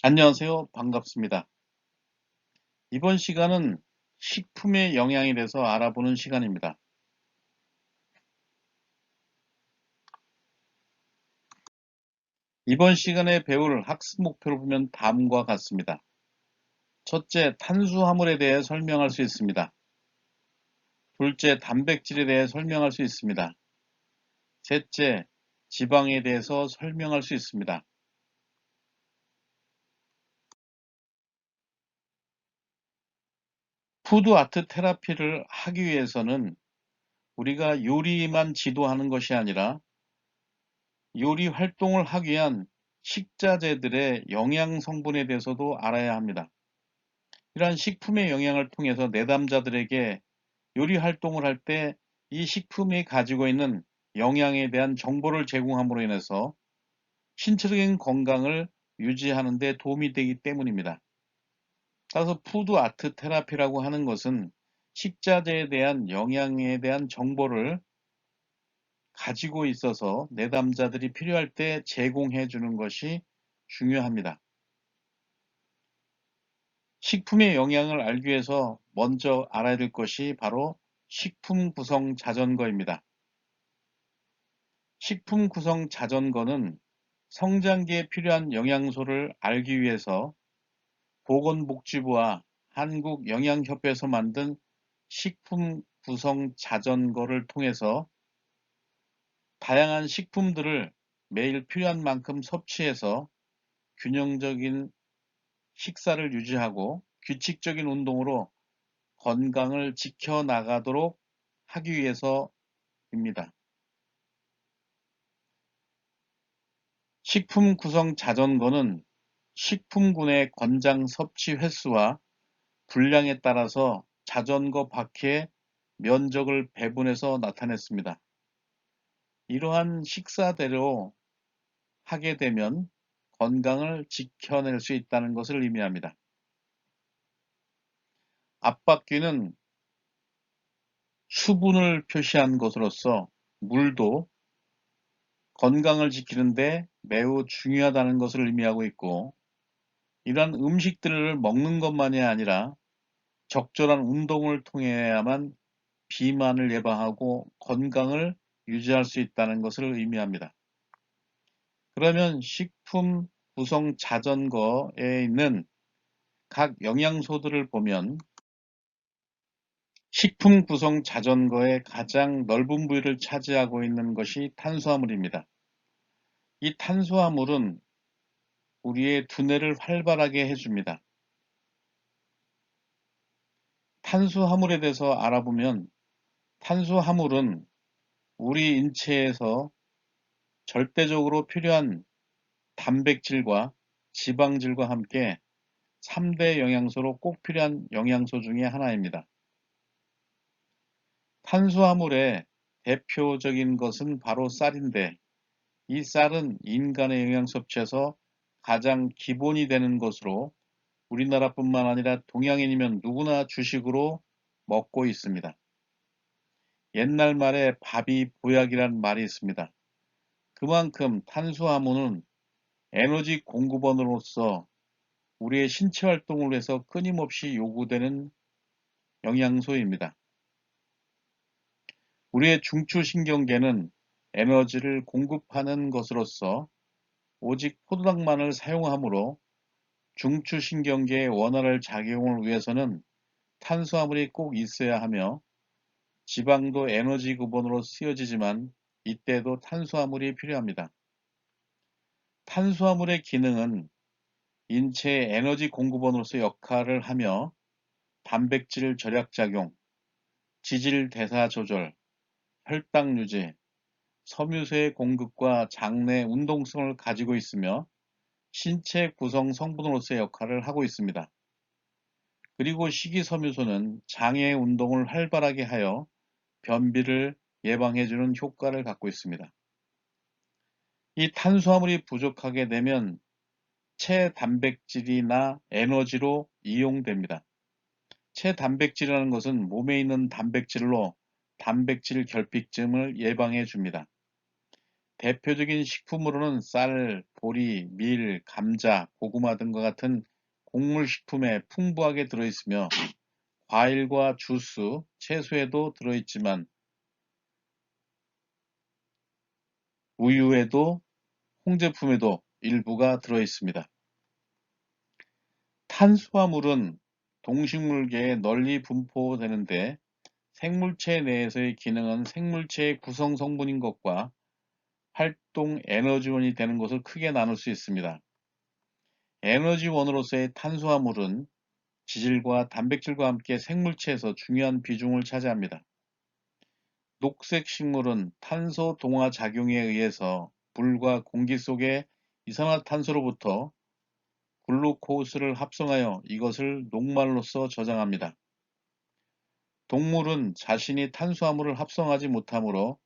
안녕하세요. 반갑습니다. 이번 시간은 식품의 영향에 대해서 알아보는 시간입니다. 이번 시간에 배울 학습 목표를 보면 다음과 같습니다. 첫째, 탄수화물에 대해 설명할 수 있습니다. 둘째, 단백질에 대해 설명할 수 있습니다. 셋째, 지방에 대해서 설명할 수 있습니다. 푸드 아트 테라피를 하기 위해서는 우리가 요리만 지도하는 것이 아니라 요리 활동을 하기 위한 식자재들의 영양 성분에 대해서도 알아야 합니다. 이러한 식품의 영향을 통해서 내담자들에게 요리 활동을 할 때 이 식품이 가지고 있는 영양에 대한 정보를 제공함으로 인해서 신체적인 건강을 유지하는 데 도움이 되기 때문입니다. 따라서 푸드 아트 테라피라고 하는 것은 식자재에 대한 영양에 대한 정보를 가지고 있어서 내담자들이 필요할 때 제공해 주는 것이 중요합니다. 식품의 영양을 알기 위해서 먼저 알아야 될 것이 바로 식품 구성 자전거입니다. 식품 구성 자전거는 성장기에 필요한 영양소를 알기 위해서 보건복지부와 한국영양협회에서 만든 식품 구성 자전거를 통해서 다양한 식품들을 매일 필요한 만큼 섭취해서 균형적인 식사를 유지하고 규칙적인 운동으로 건강을 지켜나가도록 하기 위해서입니다. 식품 구성 자전거는 식품군의 권장 섭취 횟수와 분량에 따라서 자전거 바퀴의 면적을 배분해서 나타냈습니다. 이러한 식사대로 하게 되면 건강을 지켜낼 수 있다는 것을 의미합니다. 앞바퀴는 수분을 표시한 것으로서 물도 건강을 지키는데 매우 중요하다는 것을 의미하고 있고, 이러한 음식들을 먹는 것만이 아니라 적절한 운동을 통해야만 비만을 예방하고 건강을 유지할 수 있다는 것을 의미합니다. 그러면 식품 구성 자전거에 있는 각 영양소들을 보면 식품 구성 자전거의 가장 넓은 부위를 차지하고 있는 것이 탄수화물입니다. 이 탄수화물은 우리의 두뇌를 활발하게 해줍니다. 탄수화물에 대해서 알아보면 탄수화물은 우리 인체에서 절대적으로 필요한 단백질과 지방질과 함께 3대 영양소로 꼭 필요한 영양소 중에 하나입니다. 탄수화물의 대표적인 것은 바로 쌀인데, 이 쌀은 인간의 영양 섭취에서 가장 기본이 되는 것으로 우리나라뿐만 아니라 동양인이면 누구나 주식으로 먹고 있습니다. 옛날 말에 밥이 보약이란 말이 있습니다. 그만큼 탄수화물은 에너지 공급원으로서 우리의 신체 활동을 위해서 끊임없이 요구되는 영양소입니다. 우리의 중추신경계는 에너지를 공급하는 것으로서 오직 포도당만을 사용하므로 중추신경계의 원활한 작용을 위해서는 탄수화물이 꼭 있어야 하며, 지방도 에너지 구본으로 쓰여지지만 이때도 탄수화물이 필요합니다. 탄수화물의 기능은 인체의 에너지 공급원으로서 역할을 하며 단백질 절약작용, 지질 대사 조절, 혈당 유지, 섬유소의 공급과 장내 운동성을 가지고 있으며 신체 구성 성분으로서의 역할을 하고 있습니다. 그리고 식이섬유소는 장의 운동을 활발하게 하여 변비를 예방해주는 효과를 갖고 있습니다. 이 탄수화물이 부족하게 되면 체단백질이나 에너지로 이용됩니다. 체단백질이라는 것은 몸에 있는 단백질로 단백질 결핍증을 예방해 줍니다. 대표적인 식품으로는 쌀, 보리, 밀, 감자, 고구마 등과 같은 곡물식품에 풍부하게 들어있으며 과일과 주스, 채소에도 들어있지만 우유에도 홍제품에도 일부가 들어있습니다. 탄수화물은 동식물계에 널리 분포되는데 생물체 내에서의 기능은 생물체의 구성 성분인 것과 활동 에너지원이 되는 것을 크게 나눌 수 있습니다. 에너지원으로서의 탄수화물은 지질과 단백질과 함께 생물체에서 중요한 비중을 차지합니다. 녹색 식물은 탄소 동화 작용에 의해서 물과 공기 속의 이산화탄소로부터 글루코스를 합성하여 이것을 녹말로써 저장합니다. 동물은 자신이 탄수화물을 합성하지 못하므로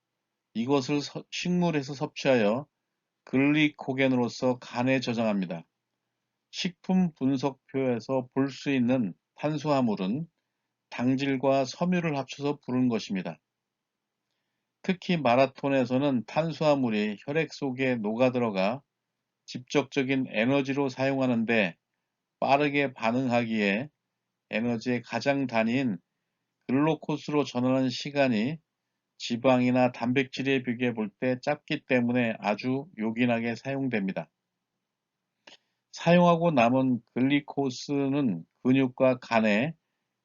이것을 식물에서 섭취하여 글리코겐으로서 간에 저장합니다. 식품 분석표에서 볼 수 있는 탄수화물은 당질과 섬유를 합쳐서 부른 것입니다. 특히 마라톤에서는 탄수화물이 혈액 속에 녹아들어가 직접적인 에너지로 사용하는데 빠르게 반응하기에 에너지의 가장 단위인 글루코스로 전하는 시간이 지방이나 단백질에 비교해 볼 때 짧기 때문에 아주 요긴하게 사용됩니다. 사용하고 남은 글리코스는 근육과 간에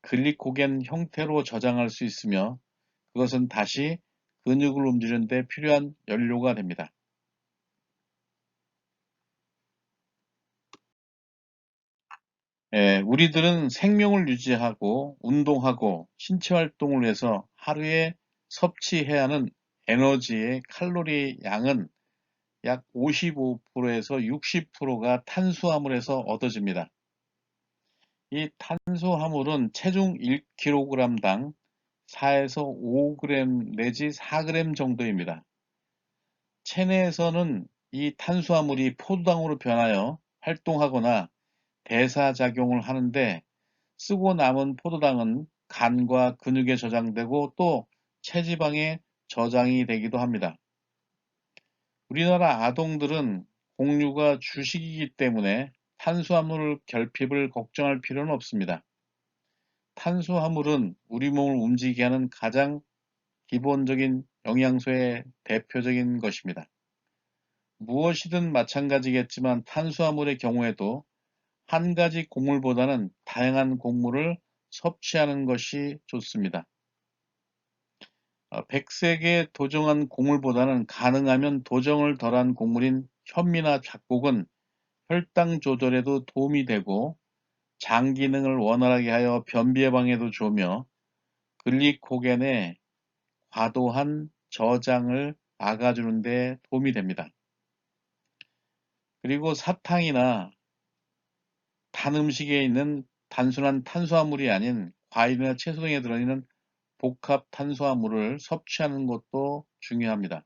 글리코겐 형태로 저장할 수 있으며 그것은 다시 근육을 움직이는 데 필요한 연료가 됩니다. 우리들은 생명을 유지하고 운동하고 신체 활동을 위해서 하루에 섭취해야 하는 에너지의 칼로리 양은 약 55%에서 60%가 탄수화물에서 얻어집니다. 이 탄수화물은 체중 1kg당 4에서 5g 내지 4g 정도입니다. 체내에서는 이 탄수화물이 포도당으로 변하여 활동하거나 대사작용을 하는데 쓰고 남은 포도당은 간과 근육에 저장되고 또 체지방에 저장이 되기도 합니다. 우리나라 아동들은 공유가 주식이기 때문에 탄수화물 결핍을 걱정할 필요는 없습니다. 탄수화물은 우리 몸을 움직이게 하는 가장 기본적인 영양소의 대표적인 것입니다. 무엇이든 마찬가지겠지만 탄수화물의 경우에도 한 가지 곡물보다는 다양한 곡물을 섭취하는 것이 좋습니다. 백색에 도정한 곡물보다는 가능하면 도정을 덜한 곡물인 현미나 잡곡은 혈당 조절에도 도움이 되고 장 기능을 원활하게 하여 변비 예방에도 좋으며 글리코겐의 과도한 저장을 막아주는 데 도움이 됩니다. 그리고 사탕이나 단 음식에 있는 단순한 탄수화물이 아닌 과일이나 채소 등에 들어있는 복합 탄수화물을 섭취하는 것도 중요합니다.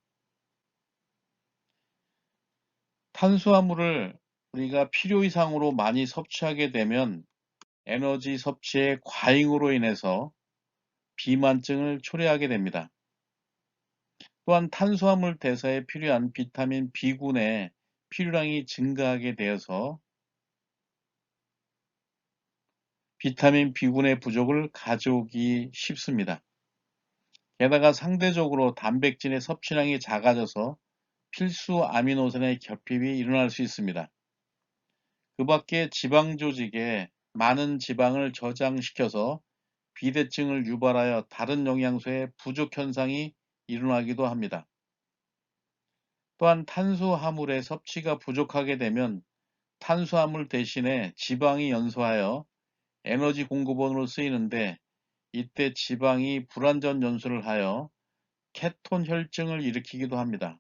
탄수화물을 우리가 필요 이상으로 많이 섭취하게 되면 에너지 섭취의 과잉으로 인해서 비만증을 초래하게 됩니다. 또한 탄수화물 대사에 필요한 비타민 B군의 필요량이 증가하게 되어서 비타민 B군의 부족을 가져오기 쉽습니다. 게다가 상대적으로 단백질의 섭취량이 작아져서 필수 아미노산의 결핍이 일어날 수 있습니다. 그 밖에 지방 조직에 많은 지방을 저장시켜서 비대증을 유발하여 다른 영양소의 부족 현상이 일어나기도 합니다. 또한 탄수화물의 섭취가 부족하게 되면 탄수화물 대신에 지방이 연소하여 에너지 공급원으로 쓰이는데 이때 지방이 불완전 연소를 하여 케톤 혈증을 일으키기도 합니다.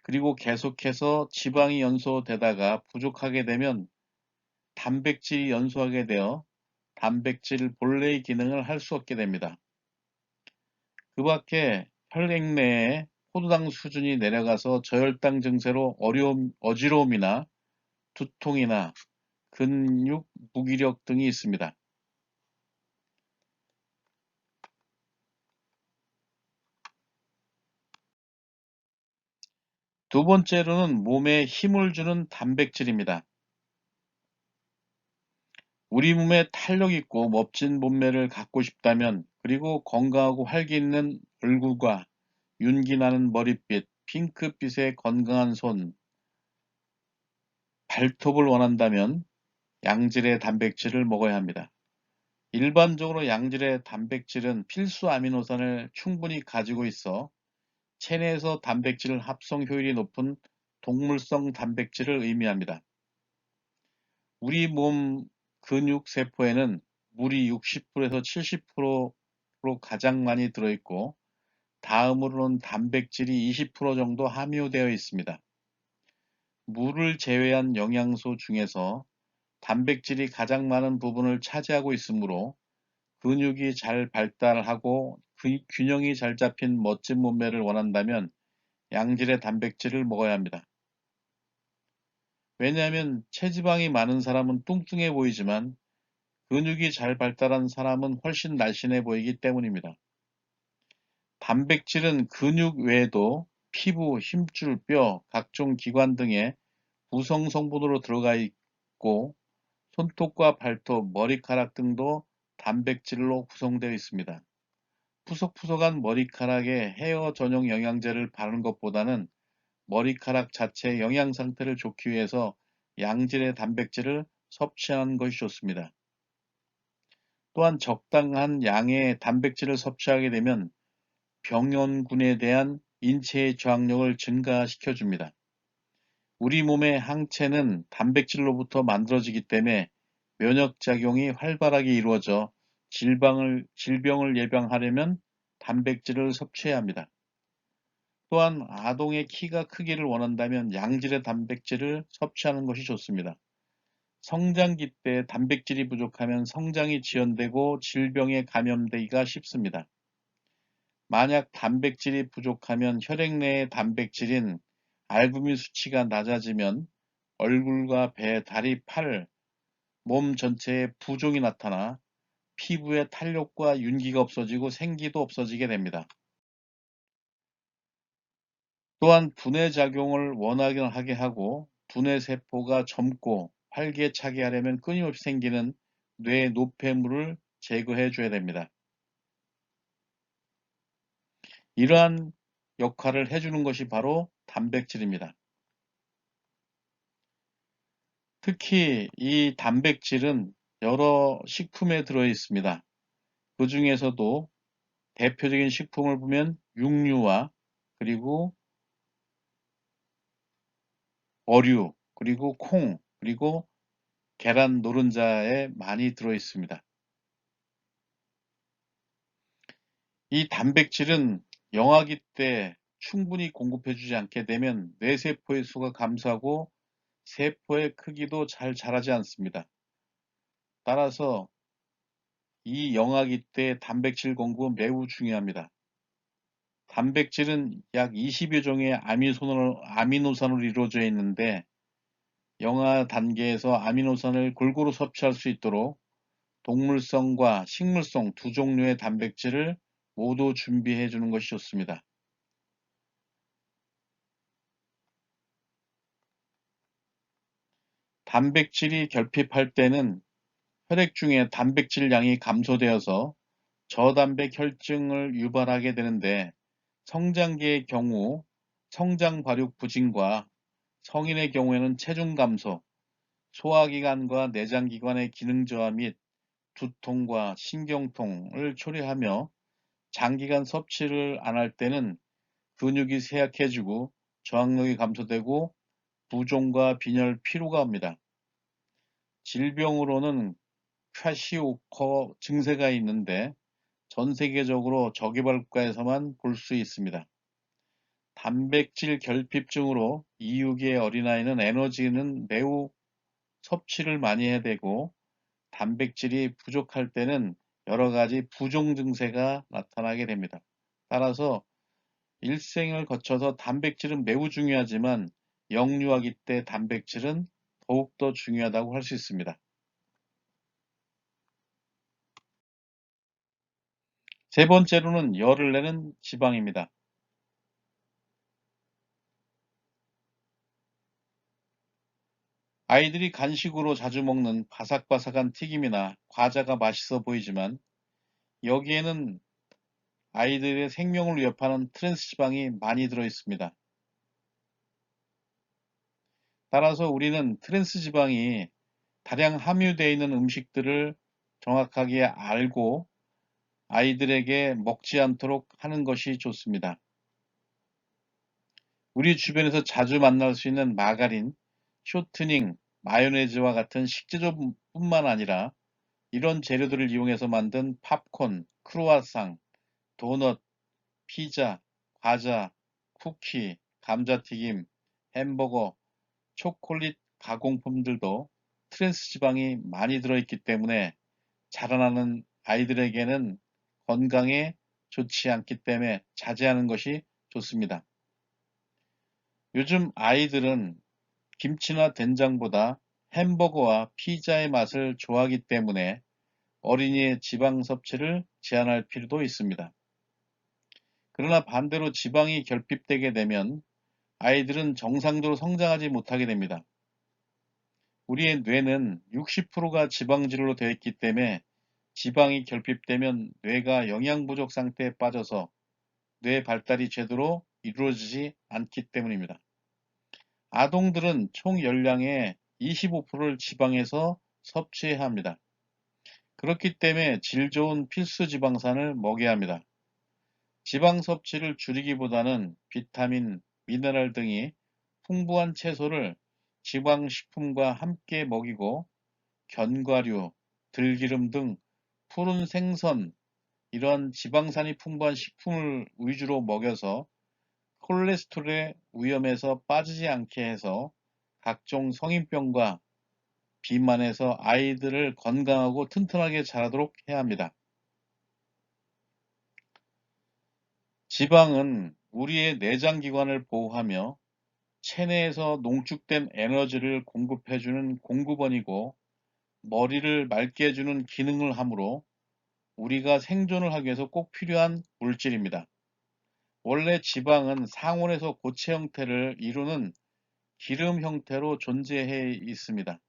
그리고 계속해서 지방이 연소되다가 부족하게 되면 단백질이 연소하게 되어 단백질 본래의 기능을 할 수 없게 됩니다. 그 밖에 혈액 내에 포도당 수준이 내려가서 저혈당 증세로 어지러움이나 두통이나 근육 무기력 등이 있습니다. 두 번째로는 몸에 힘을 주는 단백질입니다. 우리 몸에 탄력 있고 멋진 몸매를 갖고 싶다면, 그리고 건강하고 활기 있는 얼굴과 윤기 나는 머릿빛, 핑크빛의 건강한 손, 발톱을 원한다면 양질의 단백질을 먹어야 합니다. 일반적으로 양질의 단백질은 필수 아미노산을 충분히 가지고 있어 체내에서 단백질 합성 효율이 높은 동물성 단백질을 의미합니다. 우리 몸 근육 세포에는 물이 60%에서 70% 가장 많이 들어있고, 다음으로는 단백질이 20% 정도 함유되어 있습니다. 물을 제외한 영양소 중에서 단백질이 가장 많은 부분을 차지하고 있으므로 근육이 잘 발달하고 균형이 잘 잡힌 멋진 몸매를 원한다면 양질의 단백질을 먹어야 합니다. 왜냐하면 체지방이 많은 사람은 뚱뚱해 보이지만 근육이 잘 발달한 사람은 훨씬 날씬해 보이기 때문입니다. 단백질은 근육 외에도 피부, 힘줄, 뼈, 각종 기관 등의 구성 성분으로 들어가 있고, 손톱과 발톱, 머리카락 등도 단백질로 구성되어 있습니다. 푸석푸석한 머리카락에 헤어 전용 영양제를 바르는 것보다는 머리카락 자체의 영양 상태를 좋기 위해서 양질의 단백질을 섭취하는 것이 좋습니다. 또한 적당한 양의 단백질을 섭취하게 되면 병원군에 대한 인체의 저항력을 증가시켜 줍니다. 우리 몸의 항체는 단백질로부터 만들어지기 때문에 면역작용이 활발하게 이루어져 질병을 예방하려면 단백질을 섭취해야 합니다. 또한 아동의 키가 크기를 원한다면 양질의 단백질을 섭취하는 것이 좋습니다. 성장기 때 단백질이 부족하면 성장이 지연되고 질병에 감염되기가 쉽습니다. 만약 단백질이 부족하면 혈액 내의 단백질인 알부민 수치가 낮아지면 얼굴과 배, 다리, 팔, 몸 전체에 부종이 나타나 피부에 탄력과 윤기가 없어지고 생기도 없어지게 됩니다. 또한 분해 작용을 원활하게 하고 분해 세포가 젊고 활기차게 하려면 끊임없이 생기는 뇌 노폐물을 제거해 줘야 됩니다. 이러한 역할을 해주는 것이 바로 단백질입니다. 특히 이 단백질은 여러 식품에 들어 있습니다. 그 중에서도 대표적인 식품을 보면 육류와, 그리고 어류, 그리고 콩, 그리고 계란 노른자에 많이 들어 있습니다. 이 단백질은 영아기 때 충분히 공급해 주지 않게 되면 뇌세포의 수가 감소하고 세포의 크기도 잘 자라지 않습니다. 따라서 이 영아기 때 단백질 공급은 매우 중요합니다. 단백질은 약 20여 종의 아미노산으로 이루어져 있는데, 영아 단계에서 아미노산을 골고루 섭취할 수 있도록 동물성과 식물성 두 종류의 단백질을 모두 준비해 주는 것이 좋습니다. 단백질이 결핍할 때는 혈액 중에 단백질 양이 감소되어서 저단백 혈증을 유발하게 되는데, 성장기의 경우 성장 발육 부진과, 성인의 경우에는 체중 감소, 소화기관과 내장기관의 기능 저하 및 두통과 신경통을 초래하며, 장기간 섭취를 안 할 때는 근육이 쇠약해지고 저항력이 감소되고 부종과 빈혈, 피로가 옵니다. 질병으로는 콰시오커 증세가 있는데 전 세계적으로 저개발국가에서만 볼 수 있습니다. 단백질 결핍증으로 이육의 어린아이는 에너지는 매우 섭취를 많이 해야 되고, 단백질이 부족할 때는 여러 가지 부종 증세가 나타나게 됩니다. 따라서 일생을 거쳐서 단백질은 매우 중요하지만 영유아기 때 단백질은 더욱더 중요하다고 할 수 있습니다. 세 번째로는 열을 내는 지방입니다. 아이들이 간식으로 자주 먹는 바삭바삭한 튀김이나 과자가 맛있어 보이지만 여기에는 아이들의 생명을 위협하는 트랜스 지방이 많이 들어 있습니다. 따라서 우리는 트랜스 지방이 다량 함유되어 있는 음식들을 정확하게 알고 아이들에게 먹지 않도록 하는 것이 좋습니다. 우리 주변에서 자주 만날 수 있는 마가린, 쇼트닝, 마요네즈와 같은 식재료뿐만 아니라 이런 재료들을 이용해서 만든 팝콘, 크루아상, 도넛, 피자, 과자, 쿠키, 감자튀김, 햄버거, 초콜릿 가공품들도 트랜스 지방이 많이 들어있기 때문에 자라나는 아이들에게는 건강에 좋지 않기 때문에 자제하는 것이 좋습니다. 요즘 아이들은 김치나 된장보다 햄버거와 피자의 맛을 좋아하기 때문에 어린이의 지방 섭취를 제한할 필요도 있습니다. 그러나 반대로 지방이 결핍되게 되면 아이들은 정상적으로 성장하지 못하게 됩니다. 우리의 뇌는 60%가 지방질로 되어 있기 때문에 지방이 결핍되면 뇌가 영양 부족 상태에 빠져서 뇌 발달이 제대로 이루어지지 않기 때문입니다. 아동들은 총 열량의 25%를 지방에서 섭취해야 합니다. 그렇기 때문에 질 좋은 필수 지방산을 먹여야 합니다. 지방 섭취를 줄이기보다는 비타민, 미네랄 등이 풍부한 채소를 지방식품과 함께 먹이고 견과류, 들기름 등 푸른 생선, 이런 지방산이 풍부한 식품을 위주로 먹여서 콜레스테롤의 위험에서 빠지지 않게 해서 각종 성인병과 비만에서 아이들을 건강하고 튼튼하게 자라도록 해야 합니다. 지방은 우리의 내장기관을 보호하며 체내에서 농축된 에너지를 공급해주는 공급원이고 머리를 맑게 해주는 기능을 하므로 우리가 생존을 하기 위해서 꼭 필요한 물질입니다. 원래 지방은 상온에서 고체 형태를 이루는 기름 형태로 존재해 있습니다.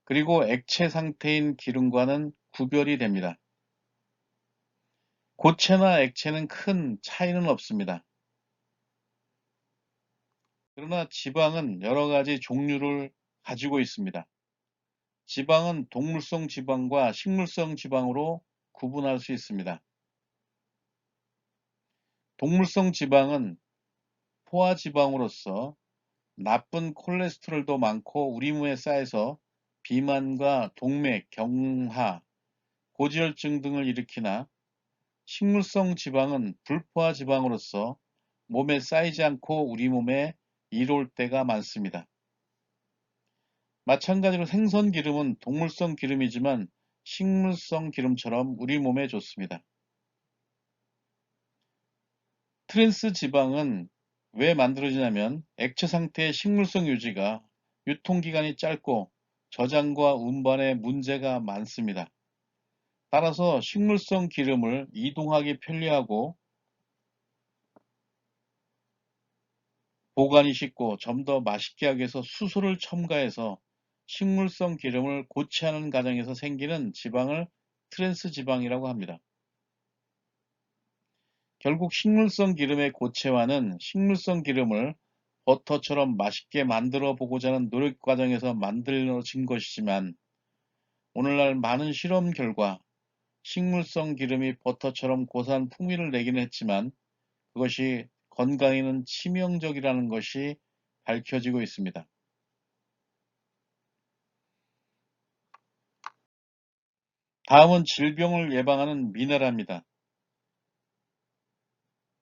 그리고 액체 상태인 기름과는 구별이 됩니다. 고체나 액체는 큰 차이는 없습니다. 그러나 지방은 여러 가지 종류를 가지고 있습니다. 지방은 동물성 지방과 식물성 지방으로 구분할 수 있습니다. 동물성 지방은 포화지방으로서 나쁜 콜레스테롤도 많고 우리 몸에 쌓여서 비만과 동맥, 경화, 고지혈증 등을 일으키나 식물성 지방은 불포화 지방으로서 몸에 쌓이지 않고 우리 몸에 이로울 때가 많습니다. 마찬가지로 생선 기름은 동물성 기름이지만 식물성 기름처럼 우리 몸에 좋습니다. 트랜스 지방은 왜 만들어지냐면 액체 상태의 식물성 유지가 유통기간이 짧고 저장과 운반에 문제가 많습니다. 따라서 식물성 기름을 이동하기 편리하고 보관이 쉽고 좀 더 맛있게 하기 위해서 수소를 첨가해서 식물성 기름을 고체하는 과정에서 생기는 지방을 트랜스 지방이라고 합니다. 결국 식물성 기름의 고체화는 식물성 기름을 버터처럼 맛있게 만들어 보고자 하는 노력 과정에서 만들어진 것이지만 오늘날 많은 실험 결과 식물성 기름이 버터처럼 고소한 풍미를 내기는 했지만 그것이 건강에는 치명적이라는 것이 밝혀지고 있습니다. 다음은 질병을 예방하는 미네랄입니다.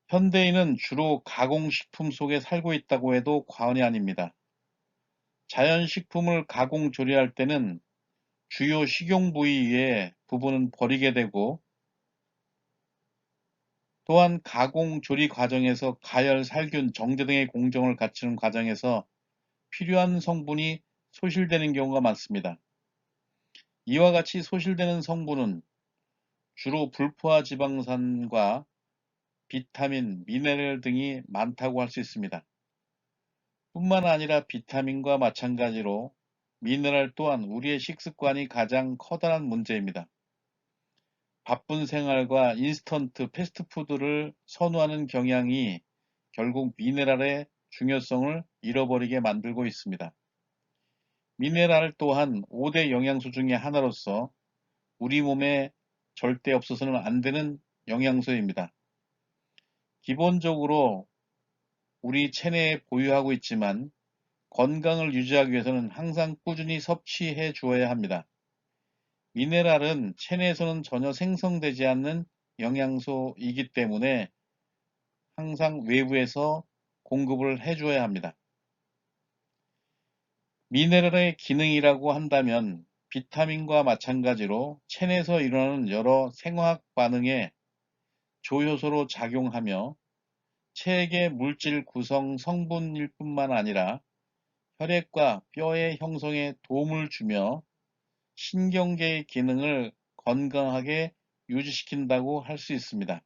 현대인은 주로 가공식품 속에 살고 있다고 해도 과언이 아닙니다. 자연식품을 가공 조리할 때는 주요 식용 부위의 부분은 버리게 되고 또한 가공 조리 과정에서 가열, 살균, 정제 등의 공정을 갖추는 과정에서 필요한 성분이 소실되는 경우가 많습니다. 이와 같이 소실되는 성분은 주로 불포화 지방산과 비타민, 미네랄 등이 많다고 할 수 있습니다. 뿐만 아니라 비타민과 마찬가지로 미네랄 또한 우리의 식습관이 가장 커다란 문제입니다. 바쁜 생활과 인스턴트 패스트푸드를 선호하는 경향이 결국 미네랄의 중요성을 잃어버리게 만들고 있습니다. 미네랄 또한 5대 영양소 중의 하나로서 우리 몸에 절대 없어서는 안 되는 영양소입니다. 기본적으로 우리 체내에 보유하고 있지만 건강을 유지하기 위해서는 항상 꾸준히 섭취해 주어야 합니다. 미네랄은 체내에서는 전혀 생성되지 않는 영양소이기 때문에 항상 외부에서 공급을 해 줘야 합니다. 미네랄의 기능이라고 한다면 비타민과 마찬가지로 체내에서 일어나는 여러 생화학 반응에 조효소로 작용하며 체액의 물질 구성 성분일 뿐만 아니라 혈액과 뼈의 형성에 도움을 주며 신경계의 기능을 건강하게 유지시킨다고 할 수 있습니다.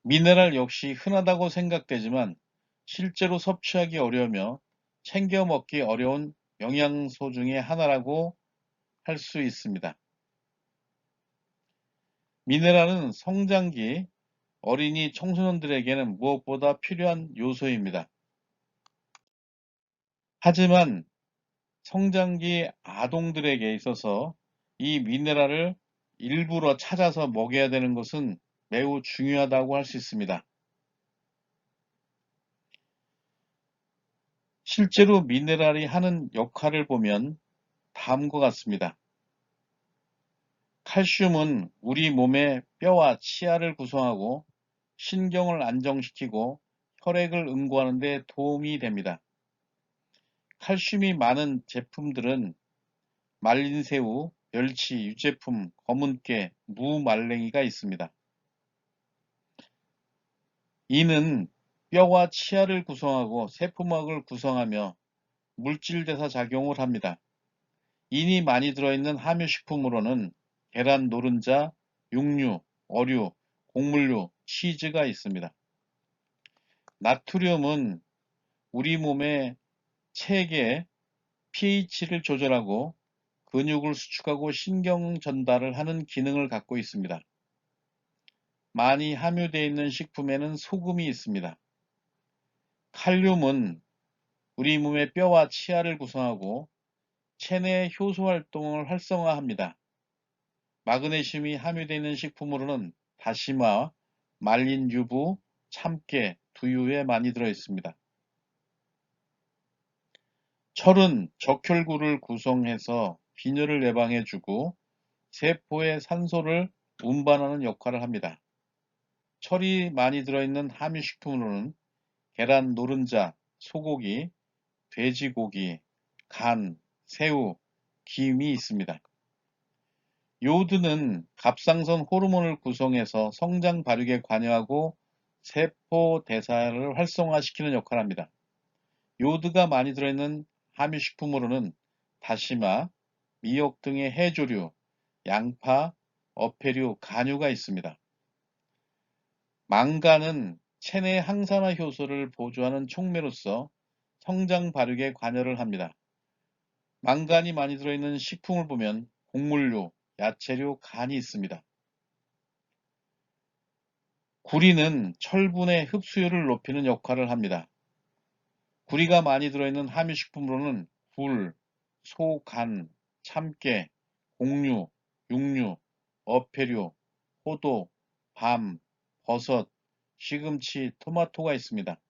미네랄 역시 흔하다고 생각되지만 실제로 섭취하기 어려우며 챙겨 먹기 어려운 영양소 중에 하나라고 할 수 있습니다. 미네랄은 성장기 어린이 청소년들에게는 무엇보다 필요한 요소입니다. 하지만 성장기 아동들에게 있어서 이 미네랄을 일부러 찾아서 먹여야 되는 것은 매우 중요하다고 할 수 있습니다. 실제로 미네랄이 하는 역할을 보면 다음과 같습니다. 칼슘은 우리 몸의 뼈와 치아를 구성하고 신경을 안정시키고 혈액을 응고하는 데 도움이 됩니다. 칼슘이 많은 제품들은 말린 새우, 멸치, 유제품, 검은깨, 무말랭이가 있습니다. 이는 뼈와 치아를 구성하고 세포막을 구성하며 물질대사 작용을 합니다. 인이 많이 들어있는 함유식품으로는 계란 노른자, 육류, 어류, 곡물류, 치즈가 있습니다. 나트륨은 우리 몸의 체계 pH를 조절하고 근육을 수축하고 신경 전달을 하는 기능을 갖고 있습니다. 많이 함유되어 있는 식품에는 소금이 있습니다. 칼륨은 우리 몸의 뼈와 치아를 구성하고 체내 효소 활동을 활성화합니다. 마그네슘이 함유되어 있는 식품으로는 다시마, 말린 유부, 참깨, 두유에 많이 들어 있습니다. 철은 적혈구를 구성해서 빈혈을 예방해주고 세포의 산소를 운반하는 역할을 합니다. 철이 많이 들어있는 함유식품으로는 계란 노른자, 소고기, 돼지고기, 간, 새우, 김이 있습니다. 요오드는 갑상선 호르몬을 구성해서 성장 발육에 관여하고 세포 대사를 활성화시키는 역할을 합니다. 요오드가 많이 들어있는 함유식품으로는 다시마, 미역 등의 해조류, 양파, 어패류, 간유가 있습니다. 망간은 체내 항산화 효소를 보조하는 촉매로서 성장 발육에 관여를 합니다. 망간이 많이 들어있는 식품을 보면 곡물류, 야채류, 간이 있습니다. 구리는 철분의 흡수율을 높이는 역할을 합니다. 구리가 많이 들어있는 함유식품으로는 굴, 소, 간, 참깨, 곡류, 육류, 어패류, 포도, 밤, 버섯, 시금치, 토마토가 있습니다.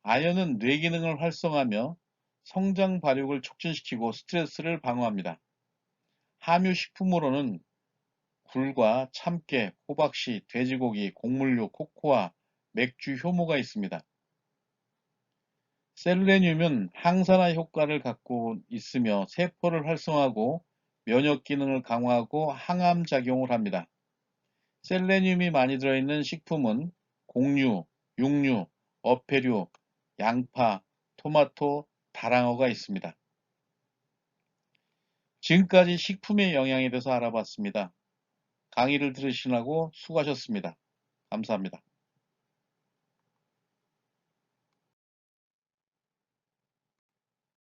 아연은 뇌 기능을 활성화하며 성장 발육을 촉진시키고 스트레스를 방어합니다. 함유식품으로는 굴과 참깨, 호박씨, 돼지고기, 곡물류, 코코아, 맥주, 효모가 있습니다. 셀레늄은 항산화 효과를 갖고 있으며 세포를 활성화하고 면역 기능을 강화하고 항암 작용을 합니다. 셀레늄이 많이 들어있는 식품은 곡류, 육류, 어패류, 양파, 토마토, 다랑어가 있습니다. 지금까지 식품의 영양에 대해서 알아봤습니다. 강의를 들으시라고 수고하셨습니다. 감사합니다.